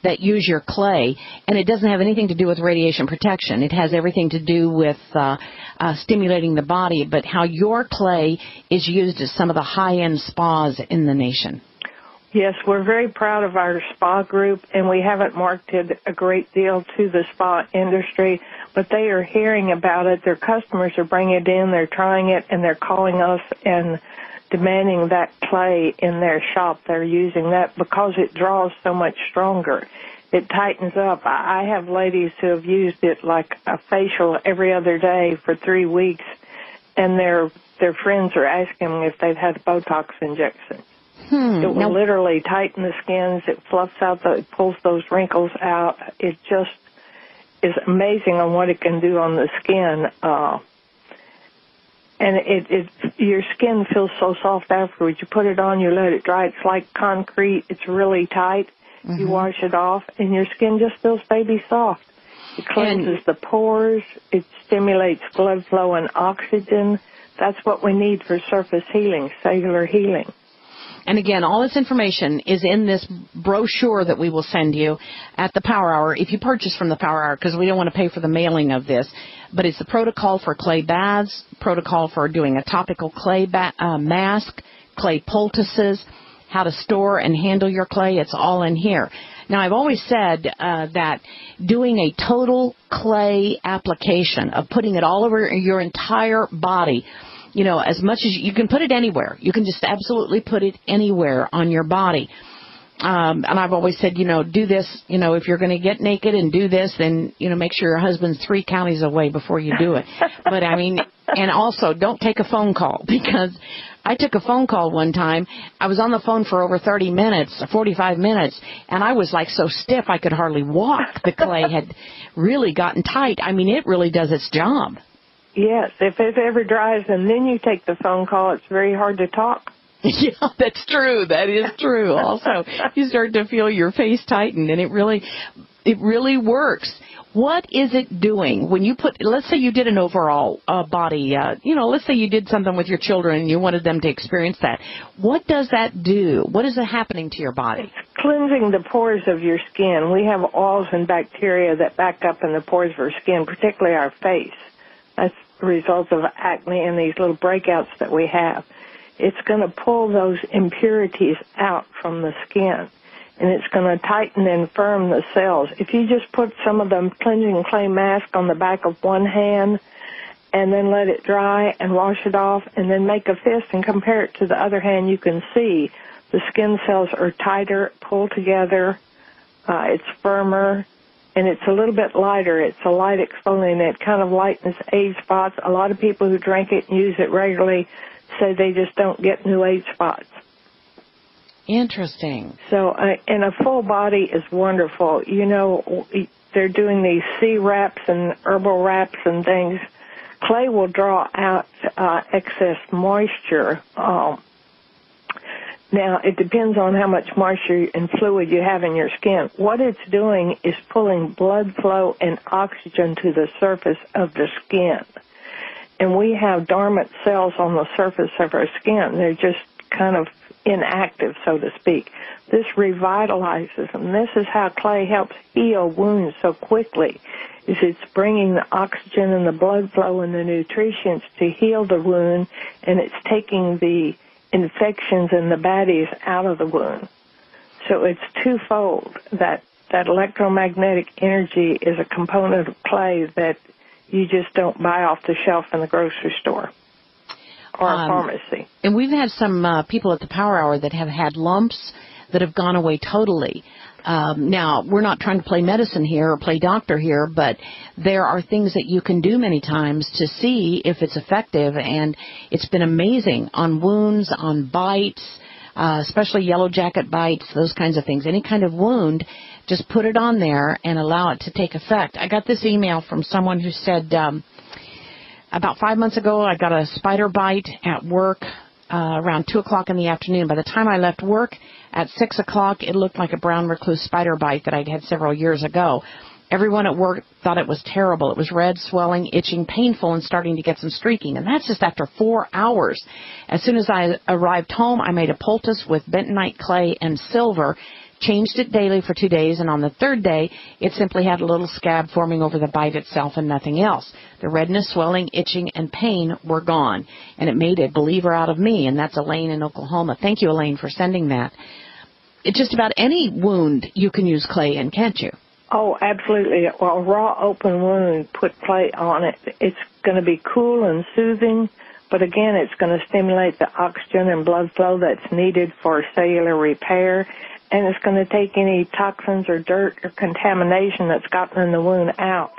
that use your clay, and it doesn't have anything to do with radiation protection. It has everything to do with stimulating the body, but how your clay is used at some of the high-end spas in the nation. Yes, we're very proud of our spa group, and we haven't marketed a great deal to the spa industry, but they are hearing about it. Their customers are bringing it in, they're trying it, and they're calling us and demanding that clay in their shop. They're using that because it draws so much stronger. It tightens up. I have ladies who have used it like a facial every other day for 3 weeks, and their friends are asking them if they've had a Botox injection. It will literally tighten the skins. It fluffs out, it pulls those wrinkles out. It just is amazing on what it can do on the skin. And your skin feels so soft afterwards. You put it on, you let it dry. It's like concrete. It's really tight. Mm-hmm. You wash it off, and your skin just feels baby soft. It cleanses the pores. It stimulates blood flow and oxygen. That's what we need for surface healing, cellular healing. And again, all this information is in this brochure that we will send you at the Power Hour, if you purchase from the Power Hour, because we don't want to pay for the mailing of this. But it's the protocol for clay baths, protocol for doing a topical clay mask, clay poultices, how to store and handle your clay. It's all in here. Now, I've always said that doing a total clay application of putting it all over your entire body, you know, as much as you can put it anywhere. You can just absolutely put it anywhere on your body. And I've always said, you know, do this, you know, if you're going to get naked and do this, then, you know, make sure your husband's 3 counties away before you do it. But, I mean, and also don't take a phone call, because I took a phone call one time. I was on the phone for over 30 minutes, 45 minutes, and I was like so stiff I could hardly walk. The clay had really gotten tight. I mean, it really does its job. Yes, if it ever dries and then you take the phone call, it's very hard to talk. Yeah, that's true. That is true. Also, you start to feel your face tighten, and it really works. What is it doing when you put, let's say you did an overall body, let's say you did something with your children and you wanted them to experience that. What does that do? What is happening to your body? It's cleansing the pores of your skin. We have oils and bacteria that back up in the pores of our skin, particularly our face. That's the result of acne and these little breakouts that we have. It's going to pull those impurities out from the skin, and it's going to tighten and firm the cells. If you just put some of the cleansing clay mask on the back of one hand and then let it dry and wash it off and then make a fist and compare it to the other hand, you can see the skin cells are tighter, pulled together, it's firmer, and it's a little bit lighter. It's a light exfoliant. It kind of lightens age spots. A lot of people who drink it and use it regularly say they just don't get new age spots. Interesting. So, and a full body is wonderful. You know, they're doing these sea wraps and herbal wraps and things. Clay will draw out excess moisture. Now, it depends on how much moisture and fluid you have in your skin. What it's doing is pulling blood flow and oxygen to the surface of the skin. And we have dormant cells on the surface of our skin. They're just kind of inactive, so to speak. This revitalizes them. This is how clay helps heal wounds so quickly, is it's bringing the oxygen and the blood flow and the nutrients to heal the wound, and it's taking the infections and the baddies out of the wound. So it's twofold. That electromagnetic energy is a component of clay that you just don't buy off the shelf in the grocery store or a pharmacy. And we've had some people at the Power Hour that have had lumps that have gone away totally. Now, we're not trying to play medicine here or play doctor here, but there are things that you can do many times to see if it's effective, and it's been amazing on wounds, on bites, especially yellow jacket bites, those kinds of things. Any kind of wound, just put it on there and allow it to take effect. I got this email from someone who said, about 5 months ago, I got a spider bite at work around 2 o'clock in the afternoon. By the time I left work at 6 o'clock, it looked like a brown recluse spider bite that I'd had several years ago. Everyone at work thought it was terrible. It was red, swelling, itching, painful, and starting to get some streaking. And that's just after 4 hours. As soon as I arrived home, I made a poultice with bentonite clay and silver, changed it daily for 2 days, and on the third day, it simply had a little scab forming over the bite itself and nothing else. The redness, swelling, itching, and pain were gone, and it made a believer out of me, and that's Elaine in Oklahoma. Thank you, Elaine, for sending that. It's just about any wound you can use clay in, can't you? Oh, absolutely. Well, a raw open wound and put clay on it, it's going to be cool and soothing, but again, it's going to stimulate the oxygen and blood flow that's needed for cellular repair, and it's going to take any toxins or dirt or contamination that's gotten in the wound out.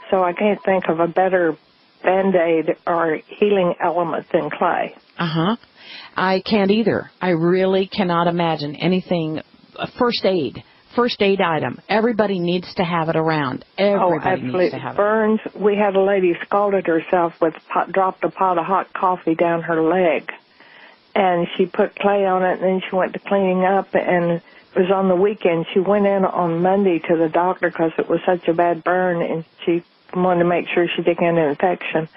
So I can't think of a better Band-Aid or healing element than clay. I can't either. I really cannot imagine anything, first aid item. Everybody needs to have it around. Everybody needs to have it. Burns, we had a lady scalded herself dropped a pot of hot coffee down her leg. And she put clay on it, and then she went to cleaning up, and it was on the weekend. She went in on Monday to the doctor because it was such a bad burn, and she wanted to make sure she didn't get an infection.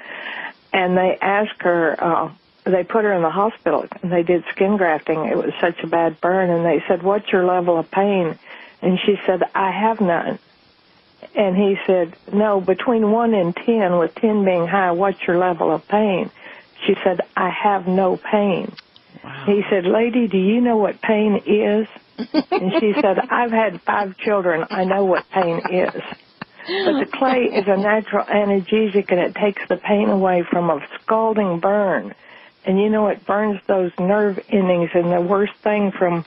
And they asked her, they put her in the hospital, and they did skin grafting. It was such a bad burn, and they said, "What's your level of pain?" And she said, "I have none." And he said, "No, between 1 and 10, with 10 being high, what's your level of pain?" She said, "I have no pain." Wow. He said, "Lady, do you know what pain is?" And she said, "I've had 5 children. I know what pain is." But the clay is a natural analgesic, and it takes the pain away from a scalding burn. And, you know, it burns those nerve endings, and the worst thing from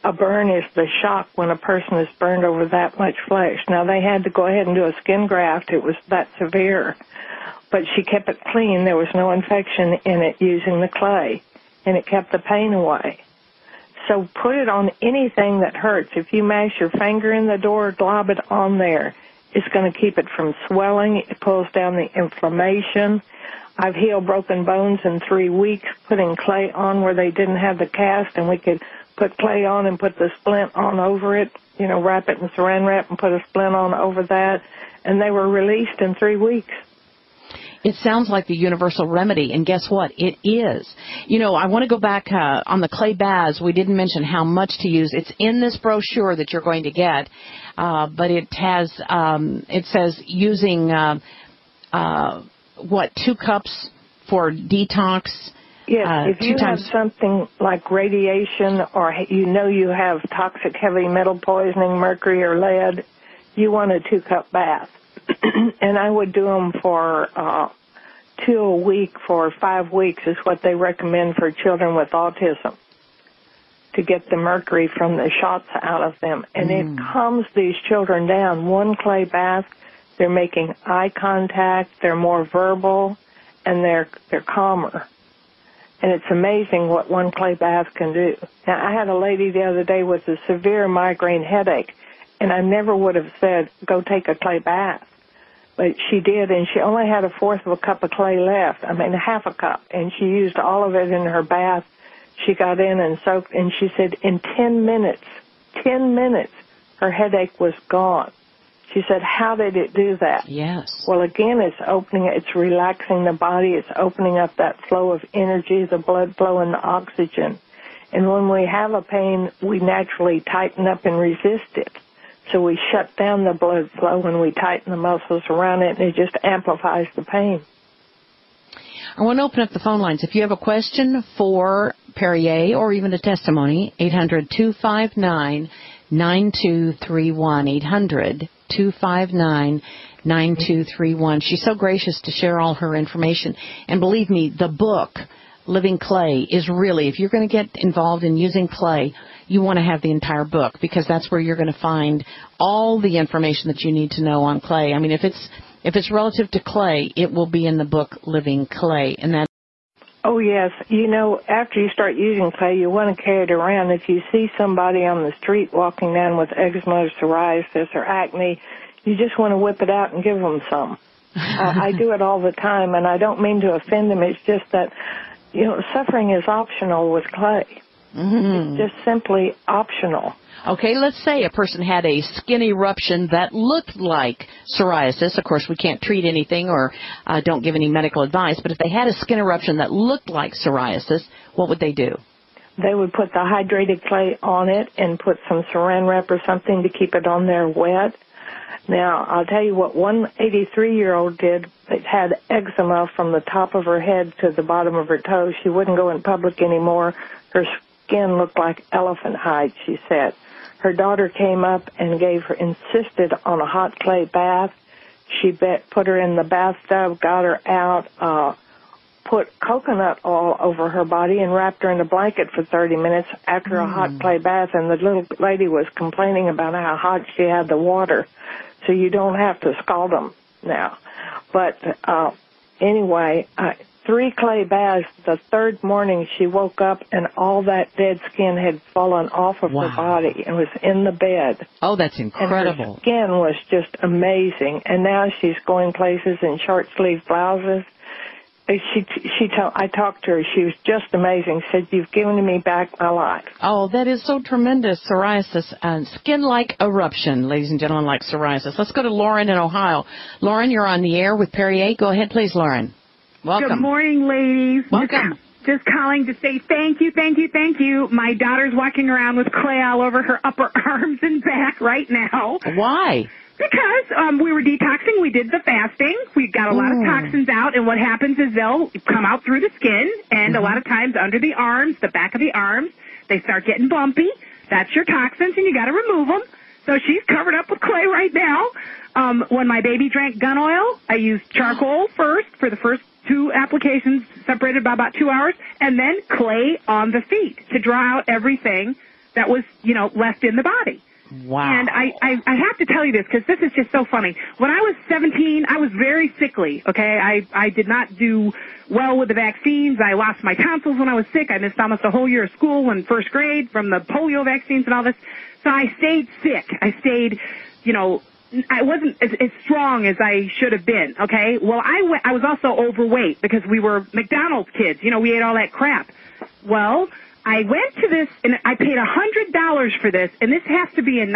a burn is the shock when a person is burned over that much flesh. Now, they had to go ahead and do a skin graft. It was that severe. But she kept it clean. There was no infection in it using the clay, and it kept the pain away. So put it on anything that hurts. If you mash your finger in the door, glob it on there. It's going to keep it from swelling. It pulls down the inflammation. I've healed broken bones in 3 weeks putting clay on where they didn't have the cast, and we could put clay on and put the splint on over it, you know, wrap it in saran wrap and put a splint on over that, and they were released in 3 weeks. It sounds like the universal remedy, and guess what? It is. You know, I want to go back on the clay baths. We didn't mention how much to use. It's in this brochure that you're going to get, but it has, it says using, 2 cups for detox? Yes, if you have something like radiation or you know you have toxic heavy metal poisoning, mercury or lead, you want a 2-cup bath. And I would do them for 2 a week for 5 weeks is what they recommend for children with autism to get the mercury from the shots out of them. And it calms these children down. 1 clay bath, they're making eye contact, they're more verbal, and they're calmer. And it's amazing what 1 clay bath can do. Now, I had a lady the other day with a severe migraine headache, and I never would have said, go take a clay bath. But she did, and she only had 1/4 of a cup of clay left. I mean, 1/2 cup. And she used all of it in her bath. She got in and soaked, and she said in 10 minutes, her headache was gone. She said, how did it do that? Yes. Well, again, it's relaxing the body. It's opening up that flow of energy, the blood flow and the oxygen. And when we have a pain, we naturally tighten up and resist it. So we shut down the blood flow and we tighten the muscles around it, and it just amplifies the pain. I want to open up the phone lines. If you have a question for Perrier or even a testimony, 800-259-9231, 800-259-9231. She's so gracious to share all her information. And believe me, the book, Living Clay, is really, if you're going to get involved in using clay, you want to have the entire book, because that's where you're going to find all the information that you need to know on clay. I mean, if it's relative to clay, it will be in the book Living Clay. And that. Oh, yes. You know, after you start using clay, you want to carry it around. If you see somebody on the street walking down with eczema or psoriasis or acne, you just want to whip it out and give them some. I do it all the time, and I don't mean to offend them. It's just that, you know, suffering is optional with clay. It's just simply optional. Okay, let's say a person had a skin eruption that looked like psoriasis. Of course, we can't treat anything or don't give any medical advice, but if they had a skin eruption that looked like psoriasis, what would they do? they would put the hydrated clay on it and put some saran wrap or something to keep it on there wet. Now, I'll tell you what one 83-year-old did. It had eczema from the top of her head to the bottom of her toes. She wouldn't go in public anymore. Her skin looked like elephant hide, she said. Her daughter came up and insisted on a hot clay bath. She put her in the bathtub, got her out, put coconut oil over her body and wrapped her in a blanket for 30 minutes after a hot clay bath, and the little lady was complaining about how hot she had the water. So you don't have to scald them now. But anyway, 3 clay baths. The third morning she woke up and all that dead skin had fallen off of her body and was in the bed. Oh, that's incredible. And her skin was just amazing. And now she's going places in short-sleeve blouses. I talked to her. She was just amazing. She said, "You've given me back my life." Oh, that is so tremendous. Psoriasis, skin-like eruption, ladies and gentlemen, like psoriasis. Let's go to Lauren in Ohio. Lauren, you're on the air with Perrier. Go ahead, please, Lauren. Welcome. Good morning, ladies. Welcome. Just calling to say thank you, thank you, thank you. My daughter's walking around with clay all over her upper arms and back right now. Why? Because we were detoxing, we did the fasting, we got a lot of toxins out, and what happens is they'll come out through the skin, and a lot of times under the arms, the back of the arms, they start getting bumpy. That's your toxins, and you got to remove them. So she's covered up with clay right now. When my baby drank gun oil, I used charcoal first for the first 2 applications, separated by about 2 hours, and then clay on the feet to draw out everything that was, left in the body. Wow. And I have to tell you this because this is just so funny. When I was 17, I was very sickly, okay? I did not do well with the vaccines. I lost my tonsils when I was sick. I missed almost a whole year of school in first grade from the polio vaccines and all this. So I stayed sick. I stayed, I wasn't as strong as I should have been, okay? Well, I was also overweight because we were McDonald's kids. We ate all that crap. Well, I went to this, and I paid $100 for this, and this has to be in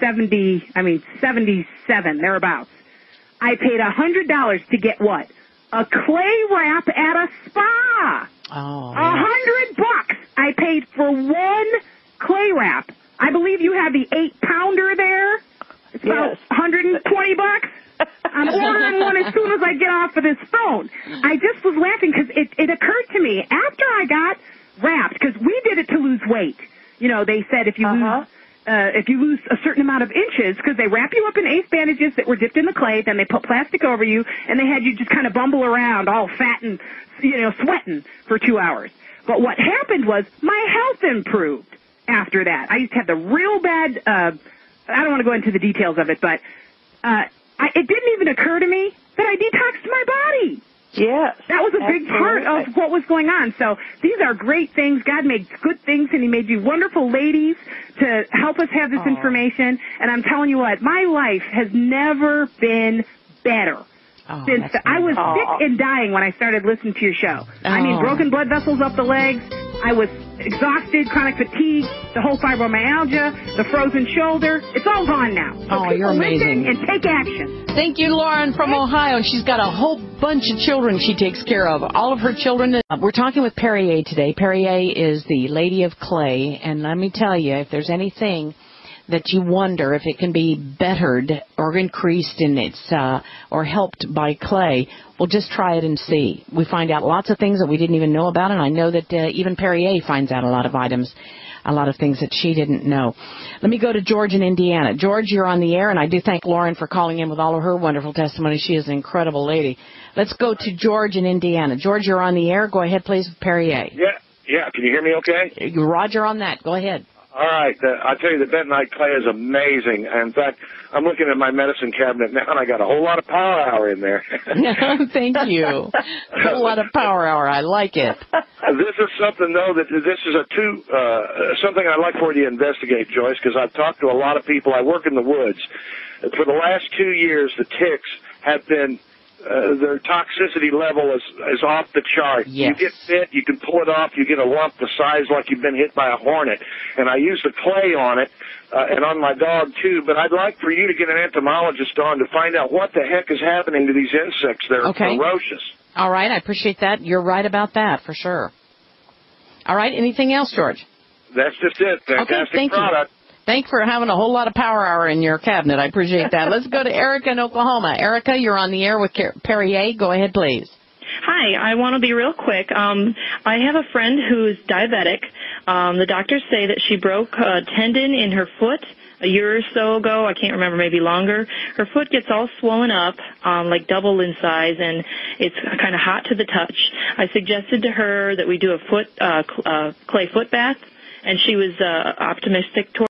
77, thereabouts. I paid $100 to get what? A clay wrap at a spa. Oh. $100 I paid for one clay wrap. I believe you have the 8-pounder there. It's about $120. I'm ordering one as soon as I get off of this phone. I just was laughing because it occurred to me after I got wrapped, because we did it to lose weight. They said if you lose a certain amount of inches, because they wrap you up in ACE bandages that were dipped in the clay, then they put plastic over you, and they had you just kind of bumble around all fat and, sweating for 2 hours. But what happened was my health improved after that. I used to have the real bad, I don't want to go into the details of it, but it didn't even occur to me that I detoxed my body. Yes. That was a big part of what was going on. So these are great things. God made good things, and He made you wonderful ladies to help us have this information. And I'm telling you what, my life has never been better. Since I was sick and dying when I started listening to your show. I mean, broken blood vessels up the legs. I was exhausted, chronic fatigue, the whole fibromyalgia, the frozen shoulder. It's all gone now. So you're amazing. Listen and take action. Thank you, Lauren from Ohio. She's got a whole bunch of children she takes care of. All of her children. We're talking with Perrier today. Perrier is the Lady of Clay. And let me tell you, if there's anything that you wonder if it can be bettered or increased in its or helped by clay, well, just try it and see. We find out lots of things that we didn't even know about, and I know that even Perrier finds out a lot of items, a lot of things that she didn't know. Let me go to George in Indiana. George, you're on the air, and I do thank Lauren for calling in with all of her wonderful testimony. She is an incredible lady. Let's go to George in Indiana. George, you're on the air. Go ahead, please, with Perrier. Yeah. Can you hear me okay? Roger on that. Go ahead. All right. I tell you, the bentonite clay is amazing. In fact, I'm looking at my medicine cabinet now, and I got a whole lot of power hour in there. Thank you. A whole lot of power hour. I like it. This is something, though, that this is something I'd like for you to investigate, Joyce, because I've talked to a lot of people. I work in the woods. For the last 2 years, the ticks have been their toxicity level is off the chart. Yes. You get bit, you can pull it off, you get a lump the size like you've been hit by a hornet. And I use the clay on it and on my dog, too. But I'd like for you to get an entomologist on to find out what the heck is happening to these insects. They're ferocious. All right, I appreciate that. You're right about that, for sure. All right. Anything else, George? That's just it. Fantastic okay, thank product. You. Thanks for having a whole lot of Power Hour in your cabinet. I appreciate that. Let's go to Erica in Oklahoma. Erica, you're on the air with Perrier. Go ahead, please. Hi, I want to be real quick. I have a friend who's diabetic. The doctors say that she broke a tendon in her foot a year or so ago. I can't remember, maybe longer. Her foot gets all swollen up, like double in size, and it's kind of hot to the touch. I suggested to her that we do a clay foot bath, and she was optimistic toward